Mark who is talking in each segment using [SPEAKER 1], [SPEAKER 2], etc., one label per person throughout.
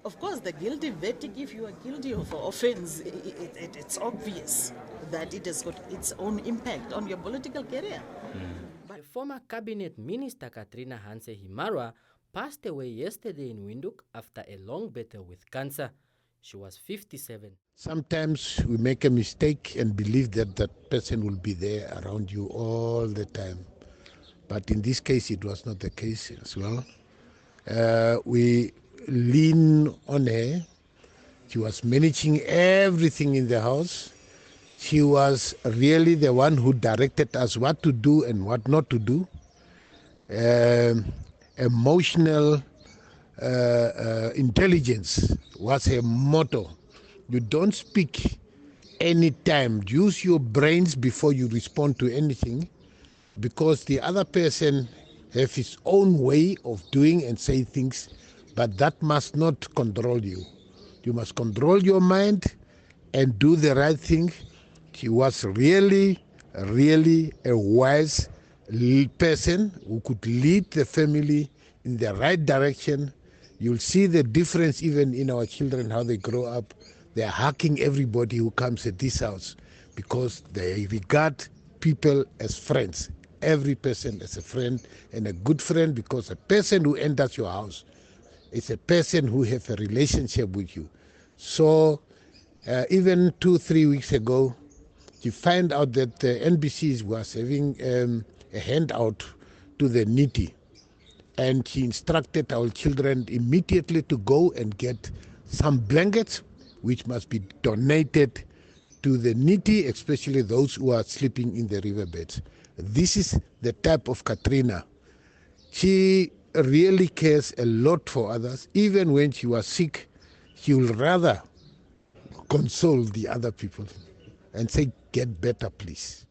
[SPEAKER 1] Of course, the guilty verdict, if you are guilty of an offense, it's obvious that it has got its own impact on your political career.
[SPEAKER 2] The former cabinet minister Katrina Hanse-Himarwa passed away yesterday in Windhoek after a long battle with cancer. She was 57.
[SPEAKER 3] Sometimes we make a mistake and believe that that person will be there around you all the time. But in this case, it was not the case as well. We lean on her. She was managing everything in the house. She was really the one who directed us what to do and what not to do. Emotional intelligence was her motto. You don't speak any time. Use your brains before you respond to anything, because the other person have his own way of doing and saying things, but that must not control you. You must control your mind and do the right thing. She was really a wise person who could lead the family in the right direction. You'll see the difference even in our children, how they grow up. They're hugging everybody who comes at this house because they regard people as friends. Every person as a friend and a good friend, because a person who enters your house is a person who has a relationship with you. So even 2-3 weeks ago, you find out that the NBC was having a handout to the needy. And she instructed our children immediately to go and get some blankets, which must be donated to the needy, especially those who are sleeping in the riverbeds. This is the type of Katrina. She really cares a lot for others. Even when she was sick, she would rather console the other people and say, get better, please.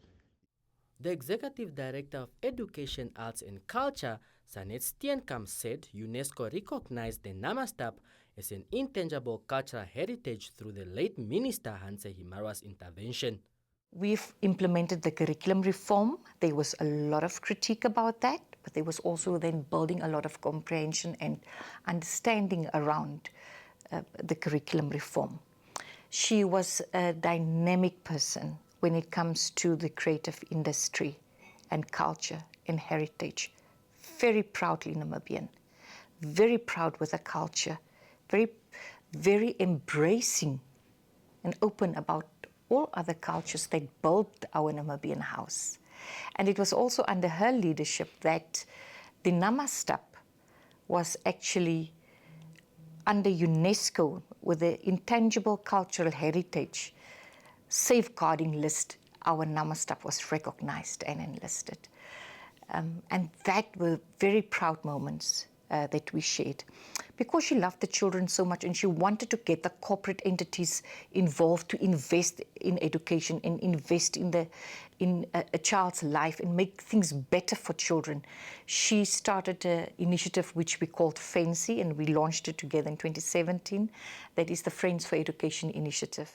[SPEAKER 2] The Executive Director of Education, Arts and Culture, Sanet Steenkamp, said UNESCO recognized the Namastap as an intangible cultural heritage through the late Minister Hanse-Himarwa's intervention.
[SPEAKER 4] We've implemented the curriculum reform. There was a lot of critique about that, but there was also then building a lot of comprehension and understanding around the curriculum reform. She was a dynamic person when it comes to the creative industry and culture and heritage. Very proudly Namibian, very proud with her culture, very embracing and open about all other cultures that built our Namibian house. And it was also under her leadership that the Namastap was actually under UNESCO with the intangible cultural heritage safeguarding list. Our Namastap was recognized and enlisted. And that were very proud moments that we shared, because she loved the children so much and she wanted to get the corporate entities involved to invest in education and invest in a child's life and make things better for children. She started an initiative which we called Fancy, and we launched it together in 2017. That is the Friends for Education initiative.